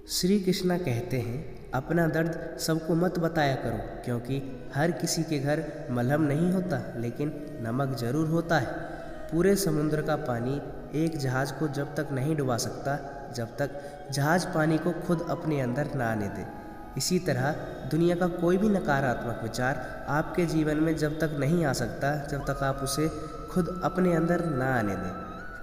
श्री कृष्णा कहते हैं, अपना दर्द सबको मत बताया करो, क्योंकि हर किसी के घर मलहम नहीं होता, लेकिन नमक जरूर होता है। पूरे समुद्र का पानी एक जहाज को जब तक नहीं डुबा सकता, जब तक जहाज पानी को खुद अपने अंदर ना आने दे। इसी तरह दुनिया का कोई भी नकारात्मक विचार आपके जीवन में जब तक नहीं आ सकता, जब तक आप उसे खुद अपने अंदर ना आने दें।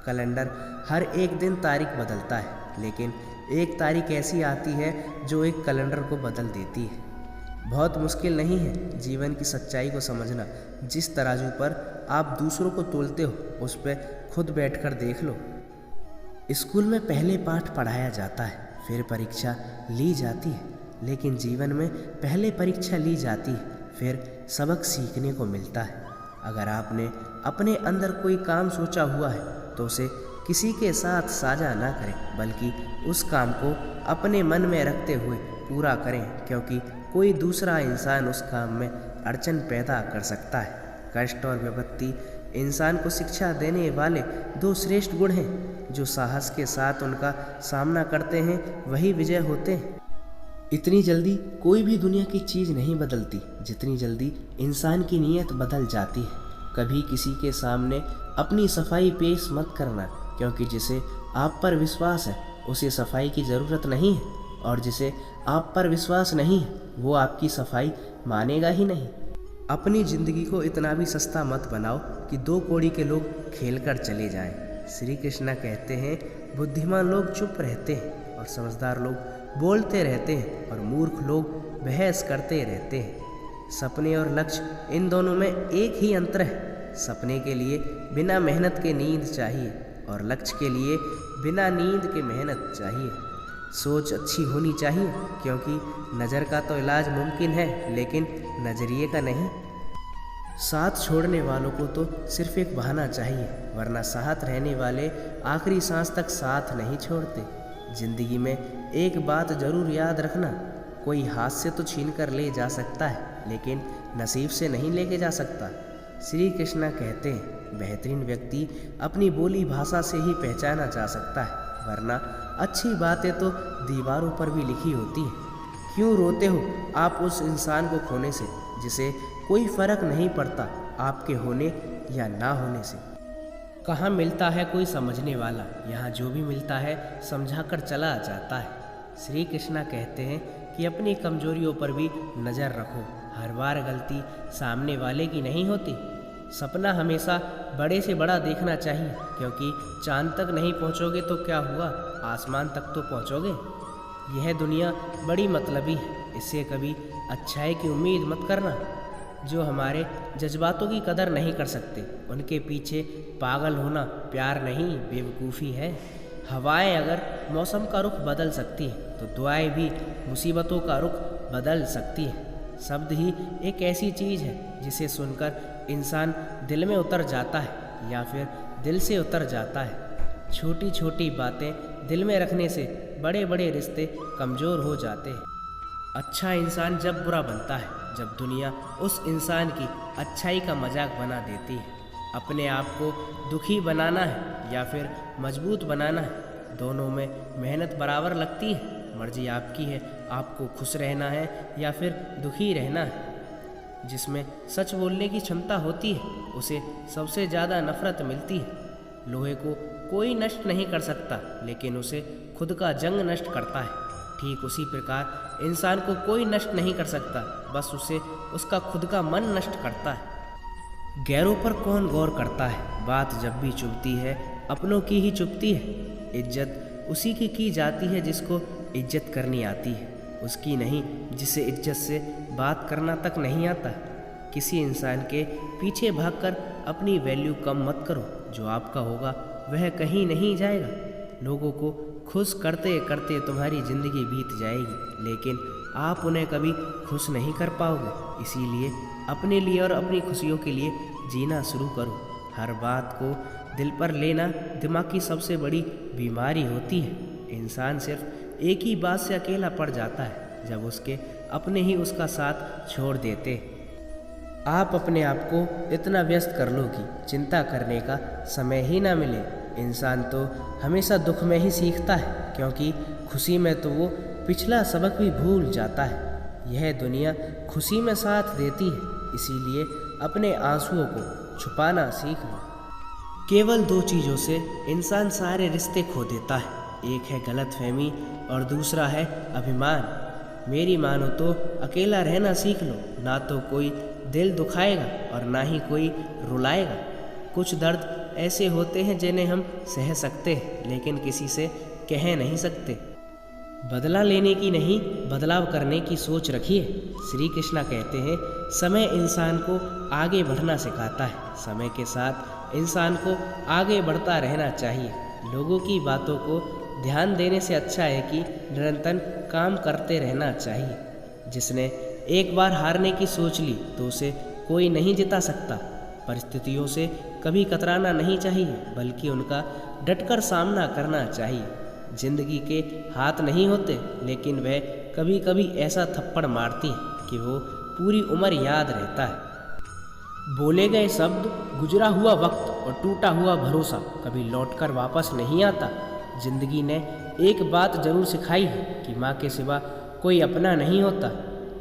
कैलेंडर हर एक दिन तारीख बदलता है, लेकिन एक तारीख ऐसी आती है जो एक कैलेंडर को बदल देती है। बहुत मुश्किल नहीं है जीवन की सच्चाई को समझना। जिस तराजू पर आप दूसरों को तोलते हो, उस पर खुद बैठकर देख लो। स्कूल में पहले पाठ पढ़ाया जाता है, फिर परीक्षा ली जाती है, लेकिन जीवन में पहले परीक्षा ली जाती है, फिर सबक सीखने को मिलता है। अगर आपने अपने अंदर कोई काम सोचा हुआ है तो उसे किसी के साथ साझा ना करें, बल्कि उस काम को अपने मन में रखते हुए पूरा करें, क्योंकि कोई दूसरा इंसान उस काम में अड़चन पैदा कर सकता है। कष्ट और विपत्ति इंसान को शिक्षा देने वाले दो श्रेष्ठ गुण हैं। जो साहस के साथ उनका सामना करते हैं वही विजय होते हैं। इतनी जल्दी कोई भी दुनिया की चीज़ नहीं बदलती जितनी जल्दी इंसान की नीयत बदल जाती है। कभी किसी के सामने अपनी सफाई पेश मत करना, क्योंकि जिसे आप पर विश्वास है उसे सफाई की ज़रूरत नहीं है, और जिसे आप पर विश्वास नहीं है वो आपकी सफाई मानेगा ही नहीं। अपनी ज़िंदगी को इतना भी सस्ता मत बनाओ कि दो कौड़ी के लोग खेल कर चले जाएं। श्री कृष्णा कहते हैं, बुद्धिमान लोग चुप रहते हैं और समझदार लोग बोलते रहते हैं, और मूर्ख लोग बहस करते रहते हैं। सपने और लक्ष्य, इन दोनों में एक ही अंतर है। सपने के लिए बिना मेहनत के नींद चाहिए, और लक्ष्य के लिए बिना नींद के मेहनत चाहिए। सोच अच्छी होनी चाहिए, क्योंकि नज़र का तो इलाज मुमकिन है, लेकिन नज़रिए का नहीं। साथ छोड़ने वालों को तो सिर्फ एक बहाना चाहिए, वरना साथ रहने वाले आखिरी सांस तक साथ नहीं छोड़ते। ज़िंदगी में एक बात ज़रूर याद रखना, कोई हाथ से तो छीन कर ले जा सकता है, लेकिन नसीब से नहीं लेके जा सकता। श्री कृष्णा कहते हैं, बेहतरीन व्यक्ति अपनी बोली भाषा से ही पहचाना जा सकता है, वरना अच्छी बातें तो दीवारों पर भी लिखी होती हैं। क्यों रोते हो आप उस इंसान को खोने से, जिसे कोई फ़र्क नहीं पड़ता आपके होने या ना होने से। कहाँ मिलता है कोई समझने वाला, यहाँ जो भी मिलता है समझा कर चला जाता है। श्री कृष्णा कहते हैं कि अपनी कमजोरियों पर भी नज़र रखो। हर बार गलती सामने वाले की नहीं होती। सपना हमेशा बड़े से बड़ा देखना चाहिए, क्योंकि चांद तक नहीं पहुँचोगे तो क्या हुआ, आसमान तक तो पहुँचोगे। यह दुनिया बड़ी मतलबी है, इससे कभी अच्छाई की उम्मीद मत करना। जो हमारे जज्बातों की कदर नहीं कर सकते, उनके पीछे पागल होना प्यार नहीं, बेवकूफ़ी है। हवाएं अगर मौसम का रुख बदल सकती हैं, तो दुआएं भी मुसीबतों का रुख बदल सकती हैं। शब्द ही एक ऐसी चीज़ है जिसे सुनकर इंसान दिल में उतर जाता है या फिर दिल से उतर जाता है। छोटी छोटी बातें दिल में रखने से बड़े बड़े रिश्ते कमज़ोर हो जाते हैं। अच्छा इंसान जब बुरा बनता है, जब दुनिया उस इंसान की अच्छाई का मजाक बना देती है। अपने आप को दुखी बनाना है या फिर मजबूत बनाना है, दोनों में मेहनत बराबर लगती है। मर्जी आपकी है, आपको खुश रहना है या फिर दुखी रहना है। जिसमें सच बोलने की क्षमता होती है, उसे सबसे ज़्यादा नफरत मिलती है। लोहे को कोई नष्ट नहीं कर सकता, लेकिन उसे खुद का जंग नष्ट करता है। ठीक उसी प्रकार इंसान को कोई नष्ट नहीं कर सकता, बस उसे उसका खुद का मन नष्ट करता है। गैरों पर कौन गौर करता है, बात जब भी चुभती है अपनों की ही चुभती है। इज्जत उसी की जाती है जिसको इज्जत करनी आती है, उसकी नहीं जिसे इज्जत से बात करना तक नहीं आता। किसी इंसान के पीछे भागकर अपनी वैल्यू कम मत करो, जो आपका होगा वह कहीं नहीं जाएगा। लोगों को खुश करते करते तुम्हारी ज़िंदगी बीत जाएगी, लेकिन आप उन्हें कभी खुश नहीं कर पाओगे। इसीलिए अपने लिए और अपनी खुशियों के लिए जीना शुरू करो। हर बात को दिल पर लेना दिमाग की सबसे बड़ी बीमारी होती है। इंसान सिर्फ एक ही बात से अकेला पड़ जाता है, जब उसके अपने ही उसका साथ छोड़ देते। आप अपने आप को इतना व्यस्त कर लो कि चिंता करने का समय ही ना मिले। इंसान तो हमेशा दुख में ही सीखता है, क्योंकि खुशी में तो वो पिछला सबक भी भूल जाता है। यह दुनिया खुशी में साथ देती है, इसीलिए अपने आंसुओं को छुपाना सीख लो। केवल 2 चीज़ों से इंसान सारे रिश्ते खो देता है, एक है गलतफहमी और दूसरा है अभिमान। मेरी मानो तो अकेला रहना सीख लो, ना तो कोई दिल दुखाएगा और ना ही कोई रुलाएगा। कुछ दर्द ऐसे होते हैं जिन्हें हम सह सकते हैं, लेकिन किसी से कह नहीं सकते। बदला लेने की नहीं, बदलाव करने की सोच रखिए। श्री कृष्णा कहते हैं, समय इंसान को आगे बढ़ना सिखाता है। समय के साथ इंसान को आगे बढ़ता रहना चाहिए। लोगों की बातों को ध्यान देने से अच्छा है कि निरंतर काम करते रहना चाहिए। जिसने एक बार हारने की सोच ली तो उसे कोई नहीं जिता सकता। परिस्थितियों से कभी कतराना नहीं चाहिए, बल्कि उनका डटकर सामना करना चाहिए। जिंदगी के हाथ नहीं होते, लेकिन वह कभी कभी ऐसा थप्पड़ मारती है कि वो पूरी उम्र याद रहता है। बोले गए शब्द, गुजरा हुआ वक्त और टूटा हुआ भरोसा कभी लौटकर वापस नहीं आता। जिंदगी ने एक बात जरूर सिखाई है कि माँ के सिवा कोई अपना नहीं होता।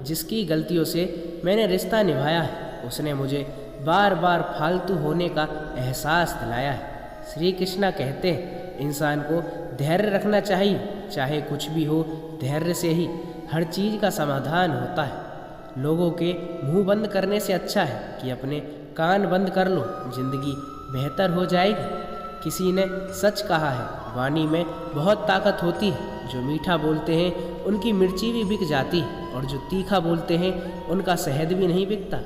जिसकी गलतियों से मैंने रिश्ता निभाया है, उसने मुझे बार बार फालतू होने का एहसास दिलाया है। श्री कृष्णा कहते हैं, इंसान को धैर्य रखना चाहिए। चाहे कुछ भी हो, धैर्य से ही हर चीज़ का समाधान होता है। लोगों के मुंह बंद करने से अच्छा है कि अपने कान बंद कर लो, जिंदगी बेहतर हो जाएगी। किसी ने सच कहा है, वाणी में बहुत ताकत होती है। जो मीठा बोलते हैं उनकी मिर्ची भी बिक जाती है, और जो तीखा बोलते हैं उनका शहद भी नहीं बिकता।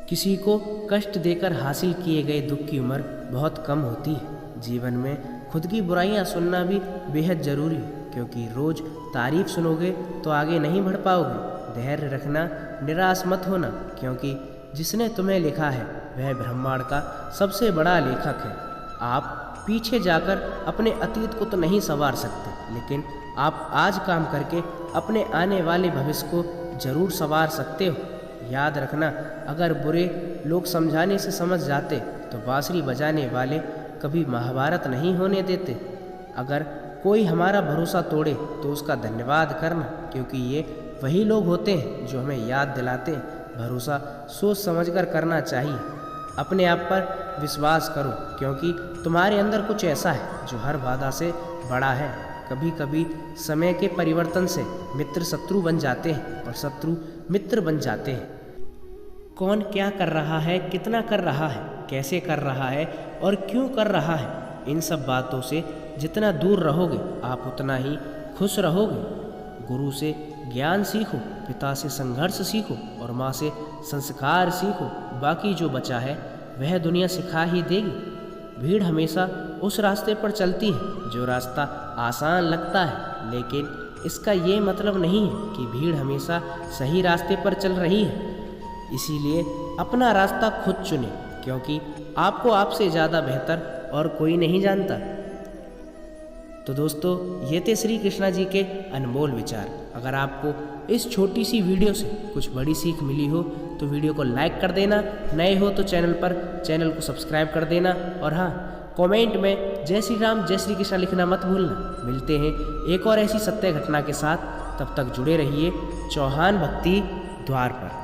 किसी को कष्ट देकर हासिल किए गए दुख की उम्र बहुत कम होती है। जीवन में खुद की बुराइयां सुनना भी बेहद ज़रूरी है, क्योंकि रोज़ तारीफ सुनोगे तो आगे नहीं बढ़ पाओगे। धैर्य रखना, निराश मत होना, क्योंकि जिसने तुम्हें लिखा है वह ब्रह्मांड का सबसे बड़ा लेखक है। आप पीछे जाकर अपने अतीत को तो नहीं संवार सकते, लेकिन आप आज काम करके अपने आने वाले भविष्य को जरूर संवार सकते हो। याद रखना, अगर बुरे लोग समझाने से समझ जाते तो बांसुरी बजाने वाले कभी महाभारत नहीं होने देते। अगर कोई हमारा भरोसा तोड़े तो उसका धन्यवाद करना, क्योंकि ये वही लोग होते हैं जो हमें याद दिलाते हैं भरोसा सोच समझकर करना चाहिए। अपने आप पर विश्वास करो, क्योंकि तुम्हारे अंदर कुछ ऐसा है जो हर बाधा से बड़ा है। कभी कभी समय के परिवर्तन से मित्र शत्रु बन जाते हैं और शत्रु मित्र बन जाते हैं। कौन क्या कर रहा है, कितना कर रहा है, कैसे कर रहा है और क्यों कर रहा है, इन सब बातों से जितना दूर रहोगे आप उतना ही खुश रहोगे। गुरु से ज्ञान सीखो, पिता से संघर्ष सीखो और माँ से संस्कार सीखो। बाकी जो बचा है वह दुनिया सिखा ही देगी। भीड़ हमेशा उस रास्ते पर चलती है जो रास्ता आसान लगता है, लेकिन इसका ये मतलब नहीं है कि भीड़ हमेशा सही रास्ते पर चल रही है। इसीलिए अपना रास्ता खुद चुने, क्योंकि आपको आपसे ज़्यादा बेहतर और कोई नहीं जानता। तो दोस्तों, ये थे श्री कृष्णा जी के अनमोल विचार। अगर आपको इस छोटी सी वीडियो से कुछ बड़ी सीख मिली हो तो वीडियो को लाइक कर देना। नए हो तो चैनल को सब्सक्राइब कर देना। और हाँ, कमेंट में जय श्री राम, जय श्री कृष्णा लिखना मत भूलना। मिलते हैं एक और ऐसी सत्य घटना के साथ, तब तक जुड़े रहिए चौहान भक्ति द्वार पर।